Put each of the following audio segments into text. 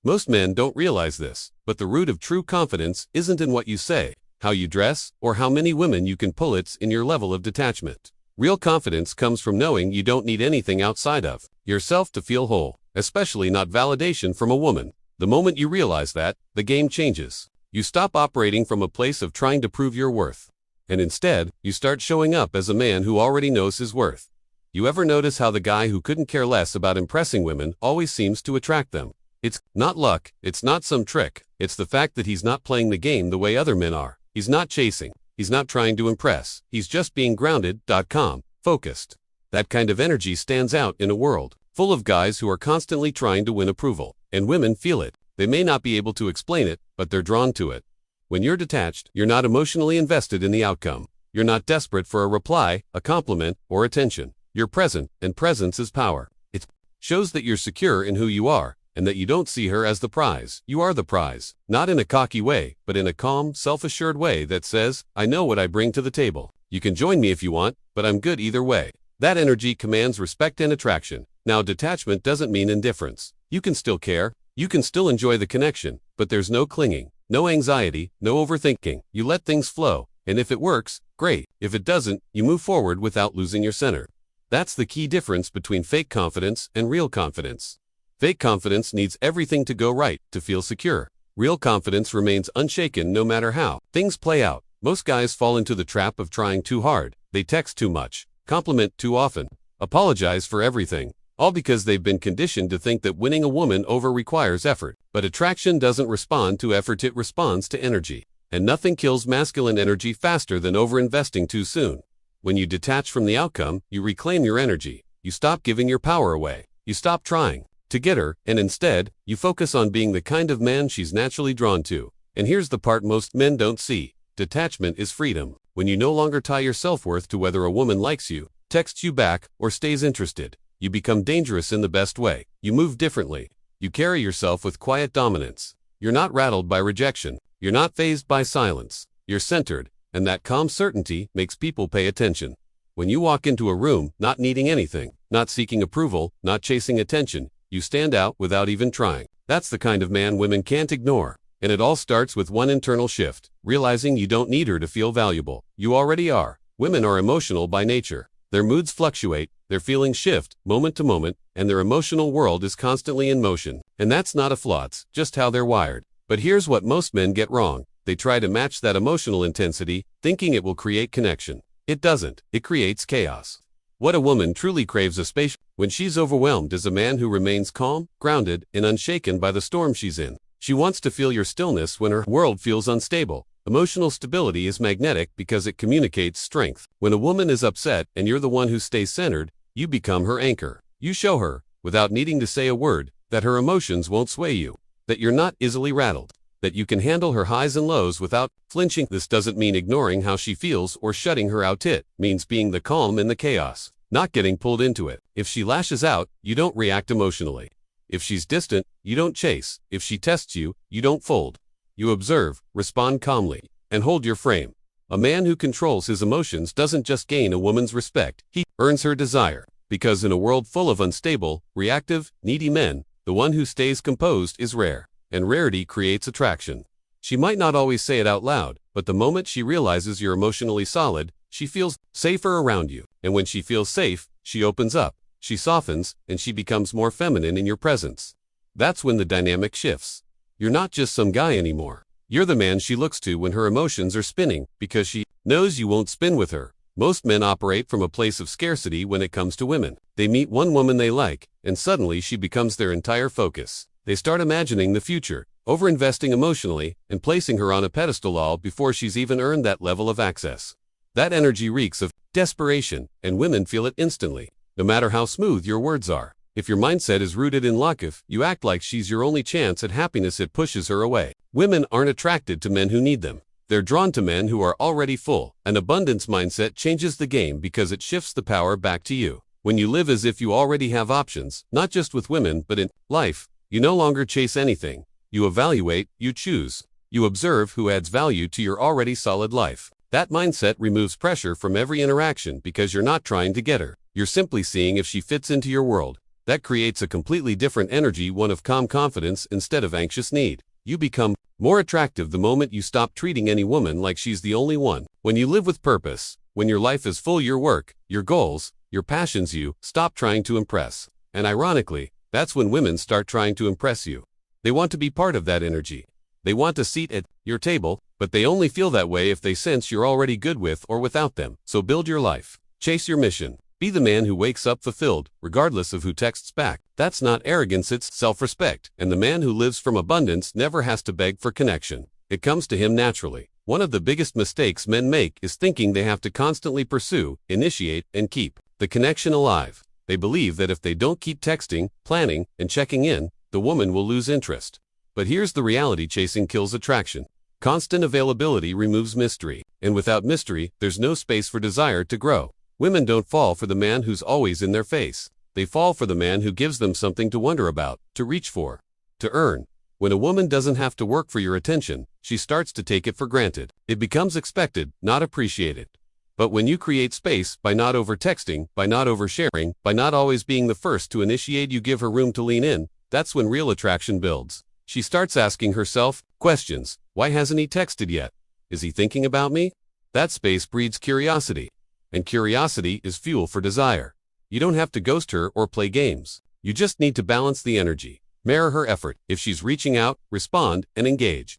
Most men don't realize this, but the root of true confidence isn't in what you say, how you dress, or how many women you can pull. It's in your level of detachment. Real confidence comes from knowing you don't need anything outside of yourself to feel whole, especially not validation from a woman. The moment you realize that, the game changes. You stop operating from a place of trying to prove your worth, and instead, you start showing up as a man who already knows his worth. You ever notice how the guy who couldn't care less about impressing women always seems to attract them? It's not luck, it's not some trick, it's the fact that he's not playing the game the way other men are. He's not chasing, he's not trying to impress, he's just being grounded, calm, focused. That kind of energy stands out in a world full of guys who are constantly trying to win approval, and women feel it. They may not be able to explain it, but they're drawn to it. When you're detached, you're not emotionally invested in the outcome. You're not desperate for a reply, a compliment, or attention. You're present, and presence is power. It shows that you're secure in who you are, and that you don't see her as the prize. You are the prize, not in a cocky way, but in a calm, self-assured way that says, I know what I bring to the table. You can join me if you want, but I'm good either way. That energy commands respect and attraction. Now, detachment doesn't mean indifference. You can still care, you can still enjoy the connection, but there's no clinging, no anxiety, no overthinking. You let things flow, and if it works, great. If it doesn't, you move forward without losing your center. That's the key difference between fake confidence and real confidence. Fake confidence needs everything to go right to feel secure. Real confidence remains unshaken no matter how things play out. Most guys fall into the trap of trying too hard. They text too much, compliment too often, apologize for everything, all because they've been conditioned to think that winning a woman over requires effort. But attraction doesn't respond to effort, it responds to energy. And nothing kills masculine energy faster than overinvesting too soon. When you detach from the outcome, you reclaim your energy. You stop giving your power away. You stop trying to get her, and instead, you focus on being the kind of man she's naturally drawn to. And here's the part most men don't see. Detachment is freedom. When you no longer tie your self-worth to whether a woman likes you, texts you back, or stays interested, you become dangerous in the best way. You move differently. You carry yourself with quiet dominance. You're not rattled by rejection. You're not fazed by silence. You're centered, and that calm certainty makes people pay attention. When you walk into a room, not needing anything, not seeking approval, not chasing attention, you stand out without even trying. That's the kind of man women can't ignore. And it all starts with one internal shift, realizing you don't need her to feel valuable. You already are. Women are emotional by nature. Their moods fluctuate, their feelings shift, moment to moment, and their emotional world is constantly in motion. And that's not a flaw, it's just how they're wired. But here's what most men get wrong. They try to match that emotional intensity, thinking it will create connection. It doesn't. It creates chaos. What a woman truly craves especially when she's overwhelmed is a man who remains calm, grounded, and unshaken by the storm she's in. She wants to feel your stillness when her world feels unstable. Emotional stability is magnetic because it communicates strength. When a woman is upset and you're the one who stays centered, you become her anchor. You show her, without needing to say a word, that her emotions won't sway you, that you're not easily rattled, that you can handle her highs and lows without flinching. This doesn't mean ignoring how she feels or shutting her out. It means being the calm in the chaos, not getting pulled into it. If she lashes out, you don't react emotionally. If she's distant, you don't chase. If she tests you, you don't fold. You observe, respond calmly, and hold your frame. A man who controls his emotions doesn't just gain a woman's respect, he earns her desire. Because in a world full of unstable, reactive, needy men, the one who stays composed is rare. And rarity creates attraction. She might not always say it out loud, but the moment she realizes you're emotionally solid, she feels safer around you. And when she feels safe, she opens up, she softens, and she becomes more feminine in your presence. That's when the dynamic shifts. You're not just some guy anymore. You're the man she looks to when her emotions are spinning, because she knows you won't spin with her. Most men operate from a place of scarcity when it comes to women. They meet one woman they like, and suddenly she becomes their entire focus. They start imagining the future, overinvesting emotionally, and placing her on a pedestal all before she's even earned that level of access. That energy reeks of desperation, and women feel it instantly, no matter how smooth your words are. If your mindset is rooted in luck, if you act like she's your only chance at happiness, it pushes her away. Women aren't attracted to men who need them. They're drawn to men who are already full. An abundance mindset changes the game because it shifts the power back to you. When you live as if you already have options, not just with women, but in life, you no longer chase anything. You evaluate, you choose. You observe who adds value to your already solid life. That mindset removes pressure from every interaction because you're not trying to get her. You're simply seeing if she fits into your world. That creates a completely different energy, one of calm confidence instead of anxious need. You become more attractive the moment you stop treating any woman like she's the only one. When you live with purpose, when your life is full, your work, your goals, your passions, you stop trying to impress. And ironically, that's when women start trying to impress you. They want to be part of that energy. They want a seat at your table, but they only feel that way if they sense you're already good with or without them. So build your life. Chase your mission. Be the man who wakes up fulfilled, regardless of who texts back. That's not arrogance, it's self-respect. And the man who lives from abundance never has to beg for connection. It comes to him naturally. One of the biggest mistakes men make is thinking they have to constantly pursue, initiate, and keep the connection alive. They believe that if they don't keep texting, planning, and checking in, the woman will lose interest. But here's the reality: chasing kills attraction. Constant availability removes mystery. And without mystery, there's no space for desire to grow. Women don't fall for the man who's always in their face. They fall for the man who gives them something to wonder about, to reach for, to earn. When a woman doesn't have to work for your attention, she starts to take it for granted. It becomes expected, not appreciated. But when you create space by not over-texting, by not oversharing, by not always being the first to initiate, you give her room to lean in, that's when real attraction builds. She starts asking herself questions. Why hasn't he texted yet? Is he thinking about me? That space breeds curiosity. And curiosity is fuel for desire. You don't have to ghost her or play games. You just need to balance the energy. Mirror her effort. If she's reaching out, respond and engage.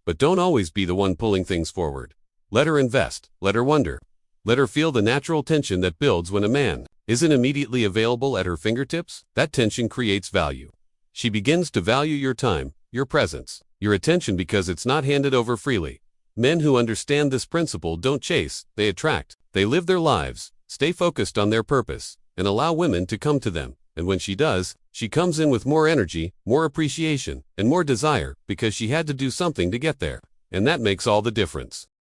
But don't always be the one pulling things forward. Let her invest. Let her wonder. Let her feel the natural tension that builds when a man isn't immediately available at her fingertips. That tension creates value. She begins to value your time, your presence, your attention, because it's not handed over freely. Men who understand this principle don't chase, they attract. They live their lives, stay focused on their purpose, and allow women to come to them. And when she does, she comes in with more energy, more appreciation, and more desire, because she had to do something to get there. And that makes all the difference.